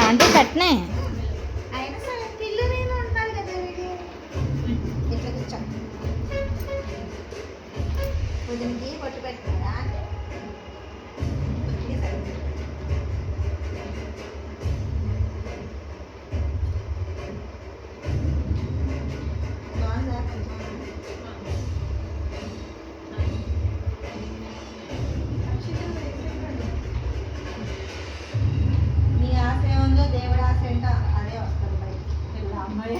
అంటే కట్నే అయినా సరే పిల్లు నేను ఉంటాను కదా వీడియో ఇట్లా కూర్చో వదినకి పొట్టు పెట్టుకురా బాగుందా నీ ఆశ ఏముందో దేవుడు ఆశ ఏంటో అదే వస్తుంది బయట అమ్మాయి